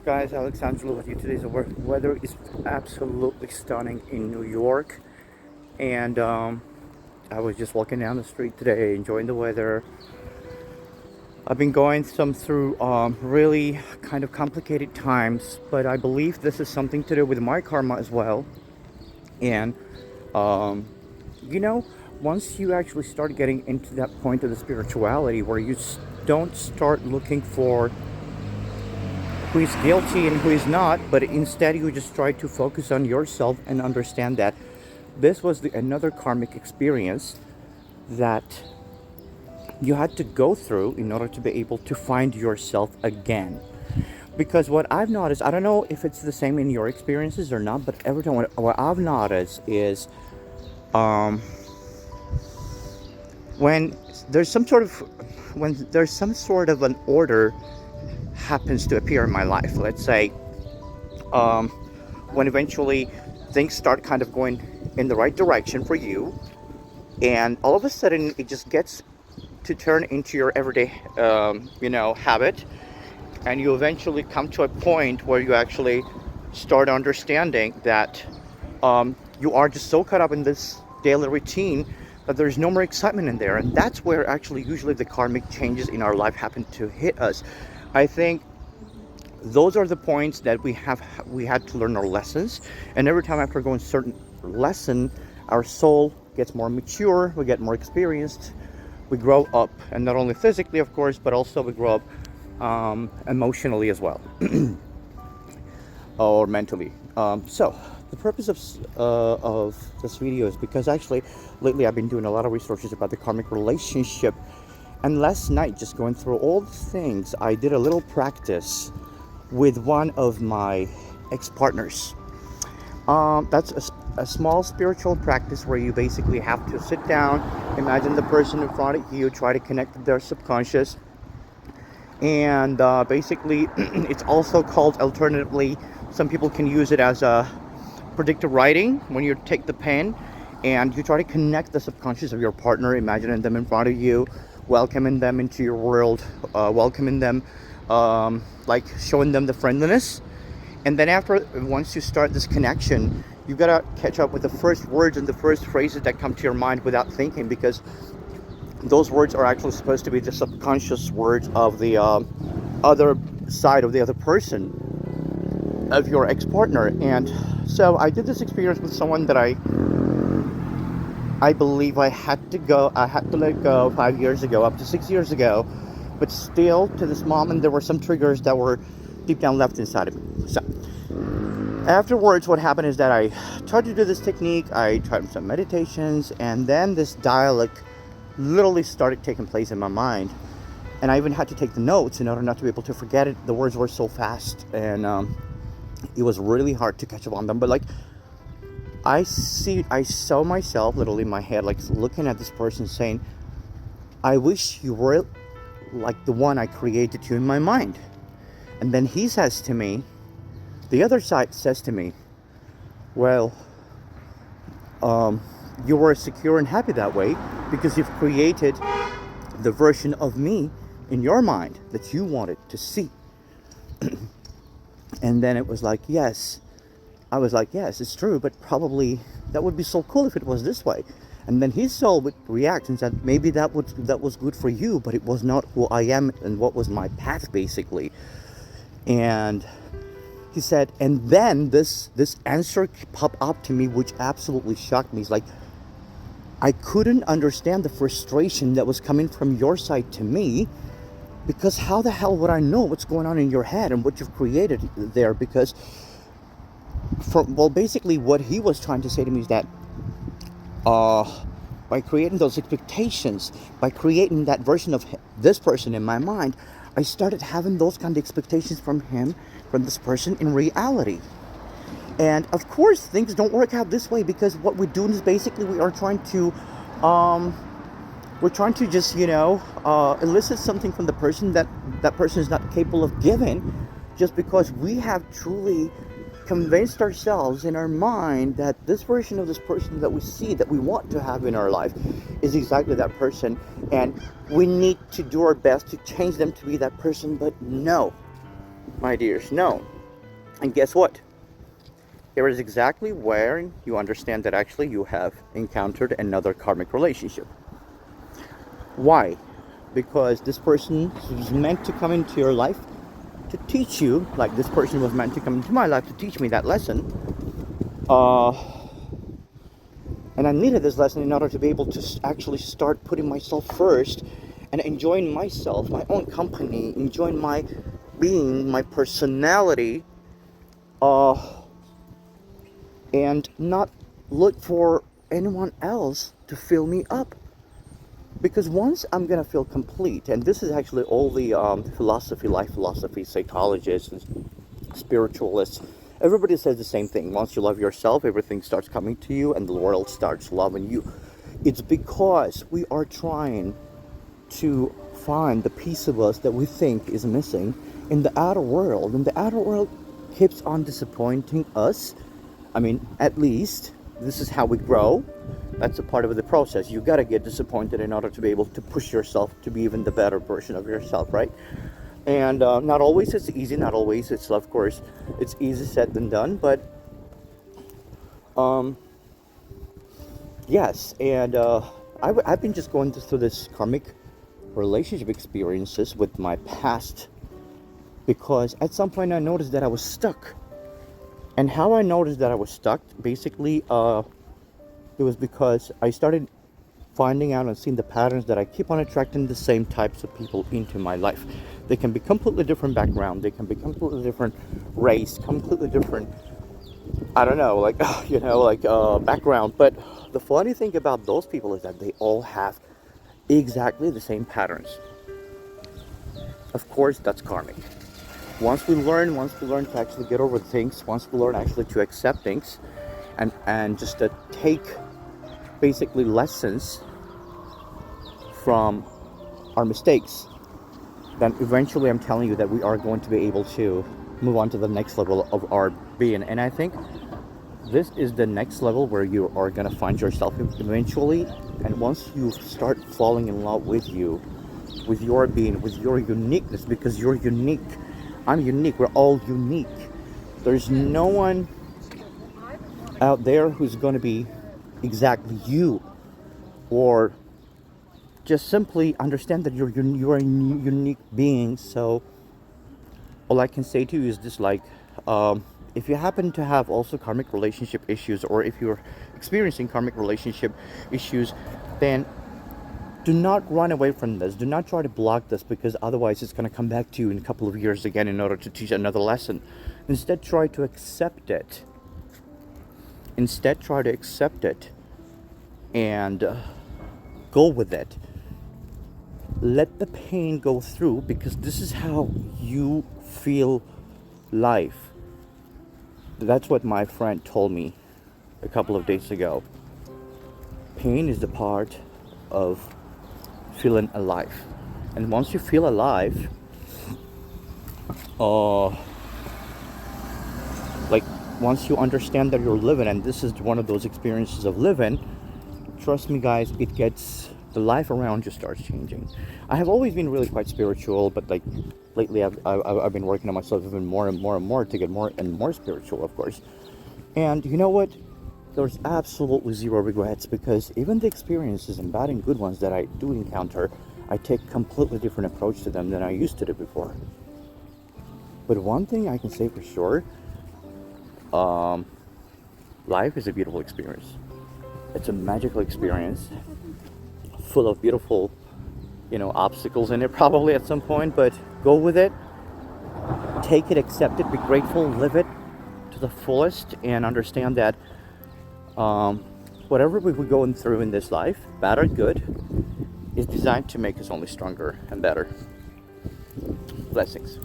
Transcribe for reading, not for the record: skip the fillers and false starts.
up, guys? 𝐴𝑁𝐺𝐸𝐿𝑂'�'𝑆 with you. Today's weather is absolutely stunning in New York, and I was just walking down the street today, enjoying the weather. I've been going through really kind of complicated times, but I believe this is something to do with my karma as well. And um, you know, once you actually start getting into that point of the spirituality where you don't start looking for who is guilty and who is not, but instead you just try to focus on yourself and understand that this was another karmic experience that you had to go through in order to be able to find yourself again. Because what I've noticed, I don't know if it's the same in your experiences or not, but every time what I've noticed is um, when there's some sort of an order happens to appear in my life. Let's say um, when eventually things start kind of going in the right direction for you, and all of a sudden it just gets to turn into your everyday habit, and you eventually come to a point where you actually start understanding that you are just so caught up in this daily routine that there's no more excitement in there. And that's where actually usually the karmic changes in our life happen to hit us. I think those are the points that we had to learn our lessons, and every time after going certain lesson, our soul gets more mature, we get more experienced, we grow up, and not only physically, of course, but also we grow up emotionally as well, or mentally. So the purpose of this video is because actually lately I've been doing a lot of researches about the karmic relationship, and last night, just going through all the things, I did a little practice with one of my ex-partners. That's a small spiritual practice where you basically have to sit down, imagine the person in front of you, try to connect with their subconscious, and basically it's also called, alternatively, some people can use it as a predictive writing, when you take the pen and you try to connect the subconscious of your partner, imagining them in front of you, welcoming them into your world, welcoming them, like showing them the friendliness. And then once you start this connection, you gotta catch up with the first words and the first phrases that come to your mind without thinking, because those words are actually supposed to be the subconscious words of the other side of the other person, of your ex-partner. And so I did this experience with someone that I believe I had to let go 5 years ago, up to 6 years ago, but still to this moment there were some triggers that were deep down left inside of me. So afterwards, what happened is that I tried to do this technique, I tried some meditations, and then this dialogue literally started taking place in my mind, and I even had to take the notes in order not to be able to forget it. The words were so fast, and it was really hard to catch up on them. But like, I saw myself literally in my head, like looking at this person saying, I wish you were like the one I created you in my mind. And then he says to me, the other side says to me, well, you were secure and happy that way because you've created the version of me in your mind that you wanted to see. And then it was like, yes. I was like, yes, it's true, but probably that would be so cool if it was this way. And then his soul would react and said, maybe that was good for you, but it was not who I am and what was my path, basically. And he said, and then this answer popped up to me, which absolutely shocked me. It's like, I couldn't understand the frustration that was coming from your side to me, because how the hell would I know what's going on in your head and what you've created there? Because basically what he was trying to say to me is that by creating those expectations, by creating that version of this person in my mind, I started having those kind of expectations from this person in reality. And of course things don't work out this way, because what we're doing is basically we're trying to just elicit something from the person that person is not capable of giving, just because we have truly convinced ourselves in our mind that this version of this person that we see, that we want to have in our life, is exactly that person, and we need to do our best to change them to be that person. But no, my dears. No. And guess what? Here is exactly where you understand that actually you have encountered another karmic relationship. Why? Because this person is meant to come into your life to teach you, like this person was meant to come into my life to teach me that lesson. And I needed this lesson in order to be able to actually start putting myself first and enjoying myself, my own company, enjoying my being, my personality, and not look for anyone else to fill me up. Because once I'm gonna feel complete, and this is actually all the life philosophy, psychologists, spiritualists, everybody says the same thing. Once you love yourself, everything starts coming to you and the world starts loving you. It's because we are trying to find the piece of us that we think is missing in the outer world, and the outer world keeps on disappointing us. I mean, at least this is how we grow. That's a part of the process. You gotta get disappointed in order to be able to push yourself to be even the better version of yourself, right? And not always it's easy, not always it's, of course, it's easy said than done, but yes. And I've been just going through this karmic relationship experiences with my past, because at some point I noticed that I was stuck. And how I noticed that I was stuck, basically, it was because I started finding out and seeing the patterns that I keep on attracting the same types of people into my life. They can be completely different background, they can be completely different race, completely different, I don't know, like, background. But the funny thing about those people is that they all have exactly the same patterns. Of course, that's karmic. Once we learn to actually get over things, once we learn actually to accept things, and just to take basically lessons from our mistakes, then eventually I'm telling you that we are going to be able to move on to the next level of our being. And I think this is the next level where you are going to find yourself eventually. And once you start falling in love with you, with your being, with your uniqueness, because you're unique. I'm unique. We're all unique. There's no one out there who's going to be exactly you, or just simply understand that you're a unique being. So all I can say to you is this, like, if you happen to have also karmic relationship issues, or if you're experiencing karmic relationship issues, then do not run away from this. Do not try to block this, because otherwise it's going to come back to you in a couple of years again in order to teach another lesson. Instead, try to accept it. And go with it. Let the pain go through, because this is how you feel life. That's what my friend told me a couple of days ago. Pain is the part of feeling alive. And once you feel alive, like once you understand that you're living, and this is one of those experiences of living, trust me guys, the life around you starts changing. I have always been really quite spiritual, but like lately I've been working on myself even more and more and more to get more and more spiritual, of course. And you know what? There's absolutely zero regrets, because even the experiences, and bad and good ones, that I do encounter, I take completely different approach to them than I used to do before. But one thing I can say for sure, life is a beautiful experience. It's a magical experience, full of beautiful, obstacles in it probably at some point, but go with it, take it, accept it, be grateful, live it to the fullest, and understand that whatever we're going through in this life, bad or good, is designed to make us only stronger and better. Blessings.